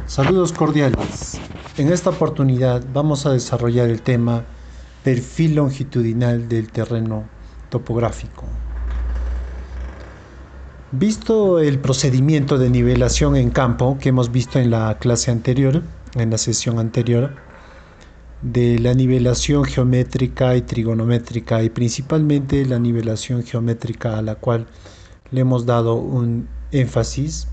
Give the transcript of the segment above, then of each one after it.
Saludos cordiales. En esta oportunidad vamos a desarrollar el tema perfil longitudinal del terreno topográfico. Visto el procedimiento de nivelación en campo que hemos visto en la clase anterior, en la sesión anterior, de la nivelación geométrica y trigonométrica y principalmente la nivelación geométrica a la cual le hemos dado un énfasis,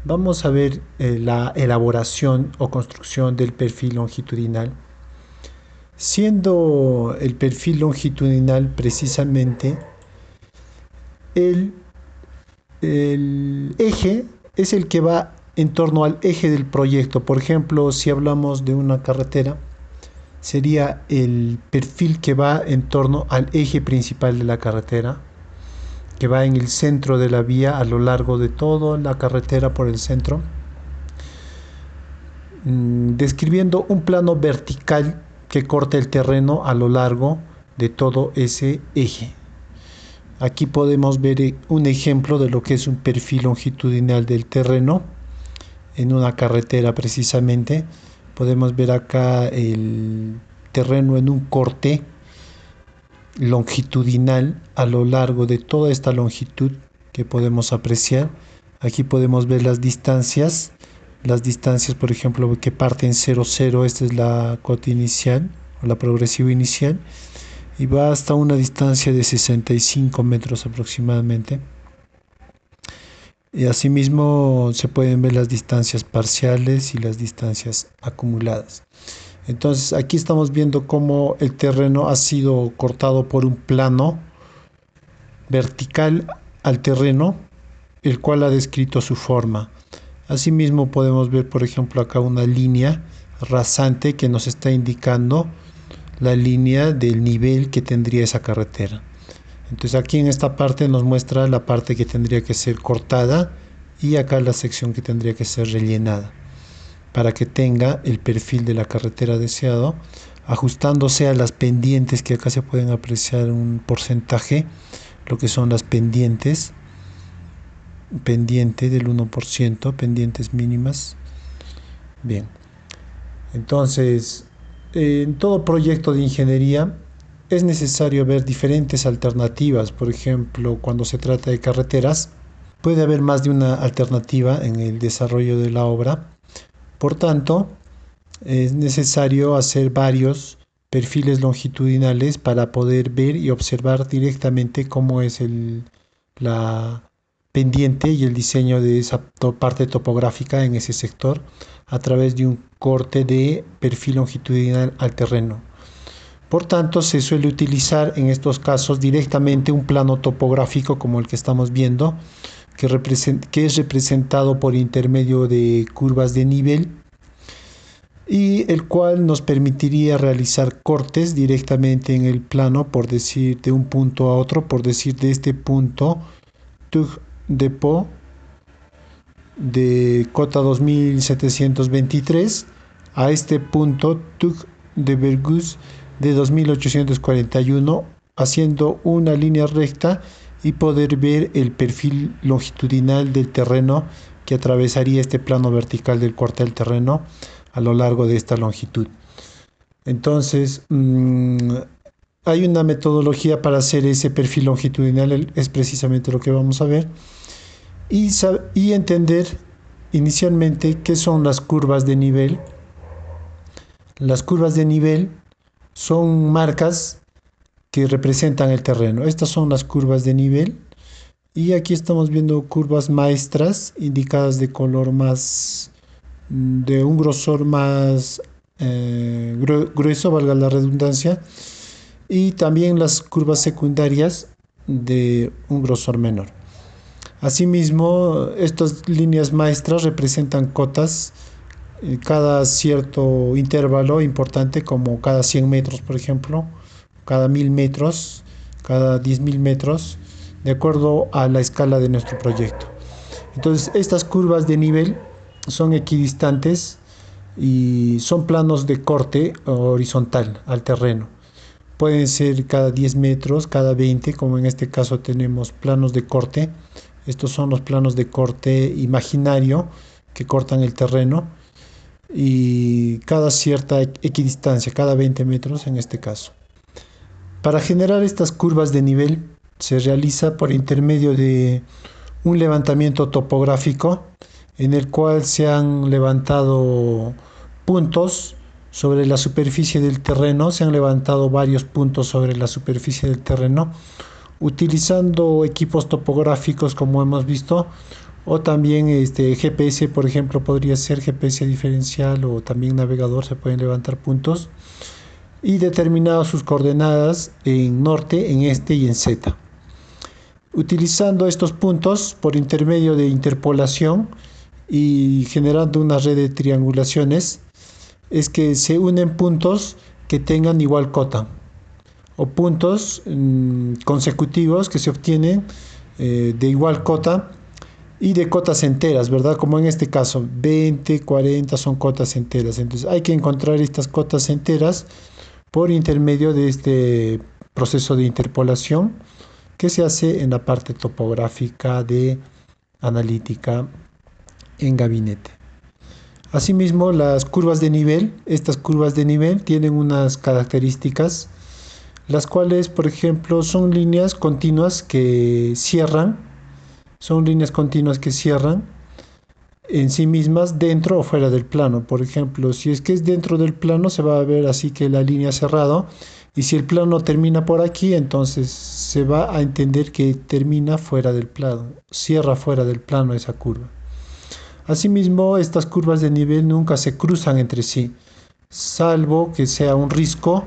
vamos a ver la elaboración o construcción del perfil longitudinal, siendo el perfil longitudinal precisamente el, el eje, es el que va en torno al eje del proyecto. Por ejemplo, si hablamos de una carretera, sería el perfil que va en torno al eje principal de la carretera, que va en el centro de la vía a lo largo de toda la carretera por el centro, describiendo un plano vertical que corta el terreno a lo largo de todo ese eje. Aquí podemos ver un ejemplo de lo que es un perfil longitudinal del terreno en una carretera precisamente. Podemos ver acá el terreno en un corte longitudinal a lo largo de toda esta longitud que podemos apreciar. Aquí podemos ver las distancias, por ejemplo, que parten 0, 0, esta es la cota inicial o la progresiva inicial, y va hasta una distancia de 65 metros aproximadamente. Y asimismo se pueden ver las distancias parciales y las distancias acumuladas. Entonces aquí estamos viendo cómo el terreno ha sido cortado por un plano vertical al terreno, el cual ha descrito su forma. Asimismo podemos ver, por ejemplo, acá una línea rasante que nos está indicando la línea del nivel que tendría esa carretera. Entonces aquí en esta parte nos muestra la parte que tendría que ser cortada y acá la sección que tendría que ser rellenada para que tenga el perfil de la carretera deseado, ajustándose a las pendientes, que acá se pueden apreciar un porcentaje, lo que son las pendientes, pendiente del 1%, pendientes mínimas. Bien, entonces en todo proyecto de ingeniería es necesario ver diferentes alternativas. Por ejemplo, cuando se trata de carreteras, puede haber más de una alternativa en el desarrollo de la obra. Por tanto, es necesario hacer varios perfiles longitudinales para poder ver y observar directamente cómo es la pendiente y el diseño de esa parte topográfica en ese sector a través de un corte de perfil longitudinal al terreno. Por tanto, se suele utilizar en estos casos directamente un plano topográfico como el que estamos viendo, que es representado por intermedio de curvas de nivel y el cual nos permitiría realizar cortes directamente en el plano, por decir de un punto a otro, por decir de este punto Tug de Po de cota 2723 a este punto Tug de Bergus de 2841, haciendo una línea recta y poder ver el perfil longitudinal del terreno que atravesaría este plano vertical del corte del terreno a lo largo de esta longitud. Entonces, hay una metodología para hacer ese perfil longitudinal, es precisamente lo que vamos a ver, y entender inicialmente qué son las curvas de nivel. Las curvas de nivel son marcas que representan el terreno. Estas son las curvas de nivel y aquí estamos viendo curvas maestras indicadas de color más, de un grosor más grueso, valga la redundancia, y también las curvas secundarias de un grosor menor. Asimismo, estas líneas maestras representan cotas cada cierto intervalo importante, como cada 100 metros, por ejemplo, cada 1000 metros, cada 10.000 metros, de acuerdo a la escala de nuestro proyecto. Entonces, estas curvas de nivel son equidistantes y son planos de corte horizontal al terreno. Pueden ser cada 10 metros, cada 20, como en este caso tenemos planos de corte. Estos son los planos de corte imaginario que cortan el terreno y cada cierta equidistancia, cada 20 metros en este caso. Para generar estas curvas de nivel se realiza por intermedio de un levantamiento topográfico en el cual se han levantado puntos sobre la superficie del terreno, se han levantado varios puntos sobre la superficie del terreno utilizando equipos topográficos como hemos visto, o también GPS, por ejemplo, podría ser GPS diferencial o también navegador, se pueden levantar puntos y determinadas sus coordenadas en norte, en este y en Z. Utilizando estos puntos por intermedio de interpolación y generando una red de triangulaciones, es que se unen puntos que tengan igual cota o puntos consecutivos que se obtienen de igual cota y de cotas enteras, ¿verdad? Como en este caso, 20, 40 son cotas enteras. Entonces hay que encontrar estas cotas enteras por intermedio de este proceso de interpolación que se hace en la parte topográfica de analítica en gabinete. Asimismo, las curvas de nivel, estas curvas de nivel tienen unas características, las cuales, por ejemplo, son líneas continuas que cierran en sí mismas dentro o fuera del plano. Por ejemplo, si es que es dentro del plano, se va a ver así que la línea ha cerrado, y si el plano termina por aquí, entonces se va a entender que termina fuera del plano, cierra fuera del plano esa curva. Asimismo, estas curvas de nivel nunca se cruzan entre sí, salvo que sea un risco,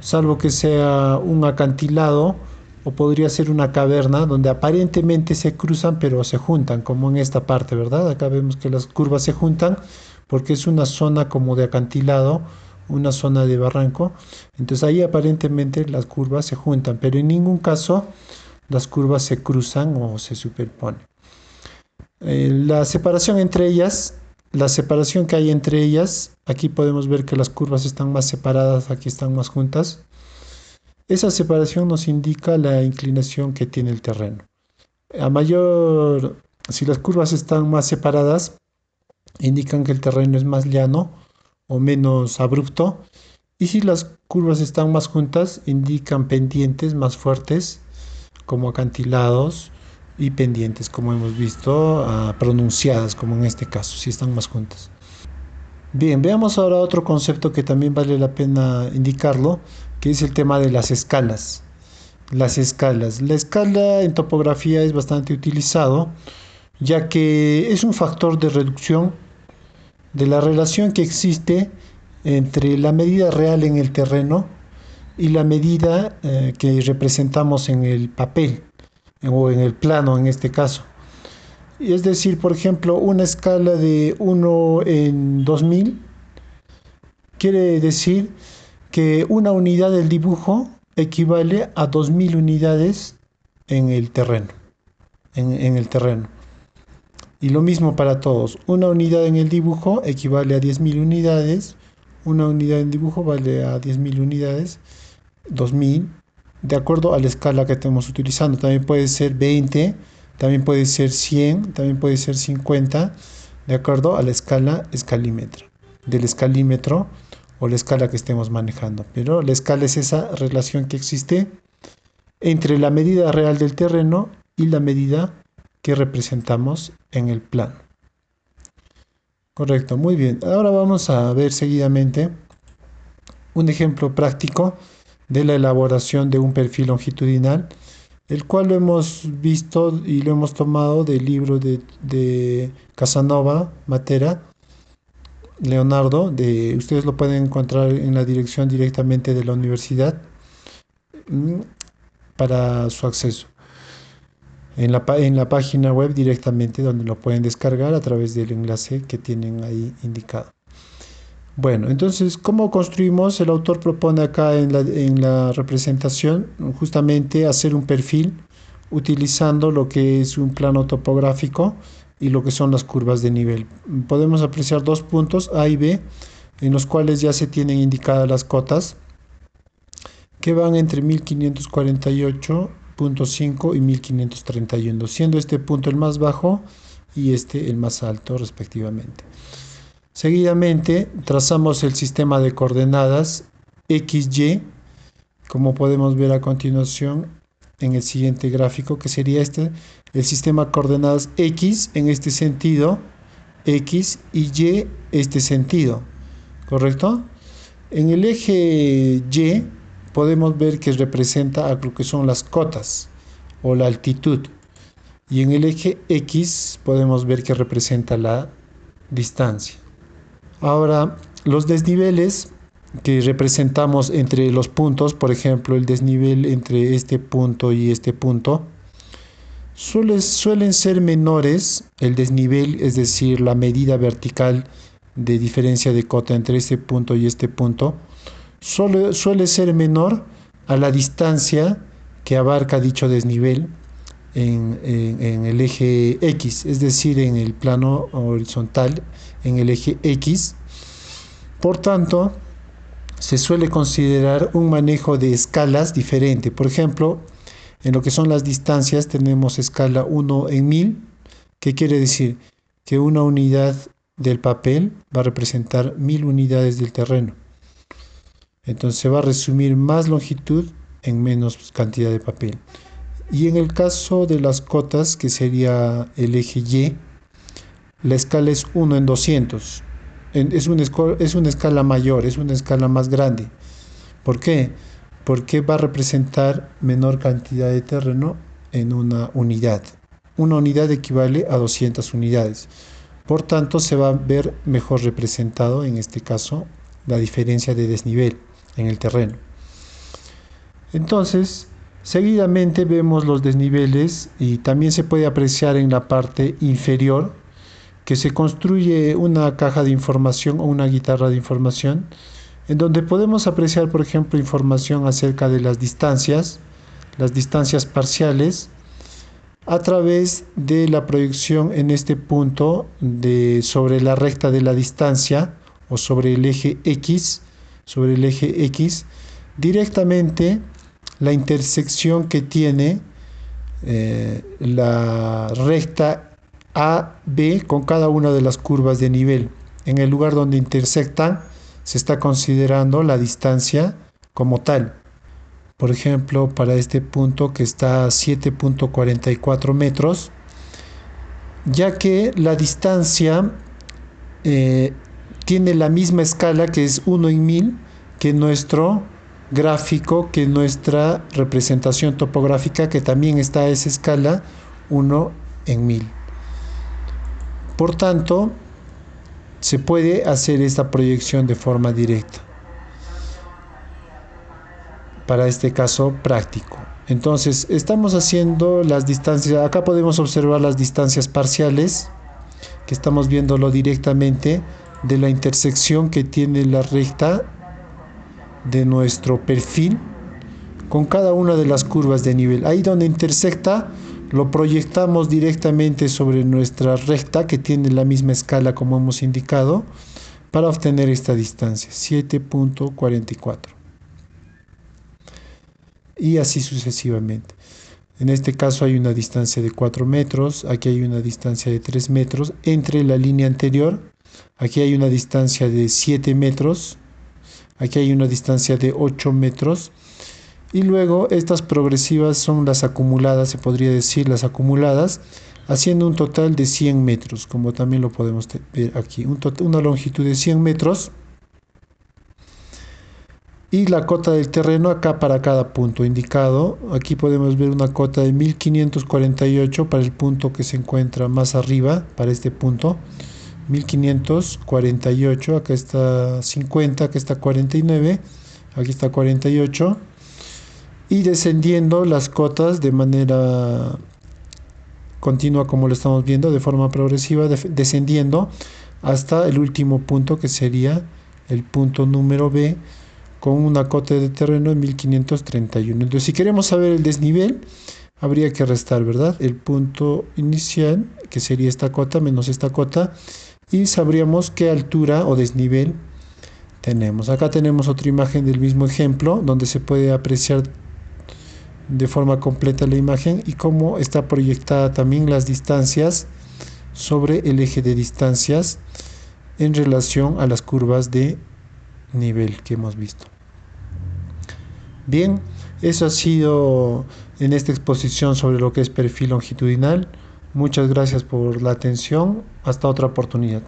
salvo que sea un acantilado o podría ser una caverna donde aparentemente se cruzan pero se juntan, como en esta parte, ¿verdad? Acá vemos que las curvas se juntan porque es una zona como de acantilado, una zona de barranco. Entonces ahí aparentemente las curvas se juntan, pero en ningún caso las curvas se cruzan o se superponen. La separación entre ellas, la separación que hay entre ellas, aquí podemos ver que las curvas están más separadas, aquí están más juntas. Esa separación nos indica la inclinación que tiene el terreno. Si las curvas están más separadas, indican que el terreno es más llano o menos abrupto. Y si las curvas están más juntas, indican pendientes más fuertes, como acantilados, y pendientes, como hemos visto, pronunciadas, como en este caso, si están más juntas. Bien, veamos ahora otro concepto que también vale la pena indicarlo, que es el tema de las escalas. Las escalas. La escala en topografía es bastante utilizado, ya que es un factor de reducción de la relación que existe entre la medida real en el terreno y la medida que representamos en el papel o en el plano en este caso. Es decir, por ejemplo, una escala de 1 en 2000 quiere decir que una unidad del dibujo equivale a 2000 unidades en el terreno, en el terreno. Y lo mismo para todos. Una unidad en el dibujo equivale a 10.000 unidades. Una unidad en dibujo vale a 10.000 unidades, 2000, de acuerdo a la escala que estemos utilizando. También puede ser 20, también puede ser 100, también puede ser 50, de acuerdo a la escala escalímetro, del escalímetro o la escala que estemos manejando. Pero la escala es esa relación que existe entre la medida real del terreno y la medida que representamos en el plano. Correcto, muy bien. Ahora vamos a ver seguidamente un ejemplo práctico de la elaboración de un perfil longitudinal, el cual lo hemos visto y lo hemos tomado del libro de Casanova Matera, Leonardo. Ustedes lo pueden encontrar en la dirección directamente de la universidad para su acceso. En la página web directamente, donde lo pueden descargar a través del enlace que tienen ahí indicado. Bueno, entonces, ¿cómo construimos? El autor propone acá en la representación justamente hacer un perfil utilizando lo que es un plano topográfico y lo que son las curvas de nivel. Podemos apreciar dos puntos A y B en los cuales ya se tienen indicadas las cotas que van entre 1548.5 y 1531, siendo este punto el más bajo y este el más alto respectivamente. Seguidamente trazamos el sistema de coordenadas XY, como podemos ver a continuación en el siguiente gráfico, que sería el sistema de coordenadas X en este sentido, X y Y este sentido, ¿correcto? En el eje Y podemos ver que representa a lo que son las cotas o la altitud, y en el eje X podemos ver que representa la distancia. Ahora, los desniveles que representamos entre los puntos, por ejemplo, el desnivel entre este punto y este punto, suelen ser menores. El desnivel, es decir, la medida vertical de diferencia de cota entre este punto y este punto, suele ser menor a la distancia que abarca dicho desnivel en el eje X, es decir, en el plano horizontal, en el eje X. Por tanto, se suele considerar un manejo de escalas diferente. Por ejemplo, en lo que son las distancias tenemos escala 1 en 1000, que quiere decir que una unidad del papel va a representar 1000 unidades del terreno. Entonces se va a resumir más longitud en menos cantidad de papel. Y en el caso de las cotas, que sería el eje Y, la escala es 1 en 200. Es una escala mayor, es una escala más grande. ¿Por qué? Porque va a representar menor cantidad de terreno en una unidad. Una unidad equivale a 200 unidades. Por tanto, se va a ver mejor representado, en este caso, la diferencia de desnivel en el terreno. Entonces, seguidamente vemos los desniveles y también se puede apreciar en la parte inferior que se construye una caja de información o una guitarra de información en donde podemos apreciar, por ejemplo, información acerca de las distancias parciales, a través de la proyección en este punto sobre la recta de la distancia o sobre el eje X, directamente la intersección que tiene la recta AB con cada una de las curvas de nivel. En el lugar donde intersectan se está considerando la distancia como tal. Por ejemplo, para este punto que está a 7.44 metros, ya que la distancia tiene la misma escala, que es 1 en 1000, que nuestro gráfico, que nuestra representación topográfica, que también está a esa escala, 1 en 1000. Por tanto, se puede hacer esta proyección de forma directa para este caso práctico. Entonces, estamos haciendo las distancias. Acá podemos observar las distancias parciales, que estamos viéndolo directamente de la intersección que tiene la recta de nuestro perfil con cada una de las curvas de nivel. Ahí donde intersecta, lo proyectamos directamente sobre nuestra recta, que tiene la misma escala como hemos indicado, para obtener esta distancia, 7.44. Y así sucesivamente. En este caso hay una distancia de 4 metros, aquí hay una distancia de 3 metros entre la línea anterior, aquí hay una distancia de 7 metros, aquí hay una distancia de 8 metros, y luego estas progresivas son las acumuladas, se podría decir las acumuladas, haciendo un total de 100 metros, como también lo podemos ver aquí, una longitud de 100 metros, y la cota del terreno acá para cada punto indicado. Aquí podemos ver una cota de 1548 para el punto que se encuentra más arriba, para este punto, 1548, acá está 50, acá está 49, aquí está 48, y descendiendo las cotas de manera continua, como lo estamos viendo, de forma progresiva, descendiendo hasta el último punto, que sería el punto número B, con una cota de terreno de 1531. Entonces, si queremos saber el desnivel, habría que restar, ¿verdad?, el punto inicial, que sería esta cota, menos esta cota, y sabríamos qué altura o desnivel tenemos. Acá tenemos otra imagen del mismo ejemplo, donde se puede apreciar de forma completa la imagen y cómo está proyectada también las distancias sobre el eje de distancias en relación a las curvas de nivel que hemos visto. Bien, eso ha sido en esta exposición sobre lo que es perfil longitudinal. Muchas gracias por la atención. Hasta otra oportunidad.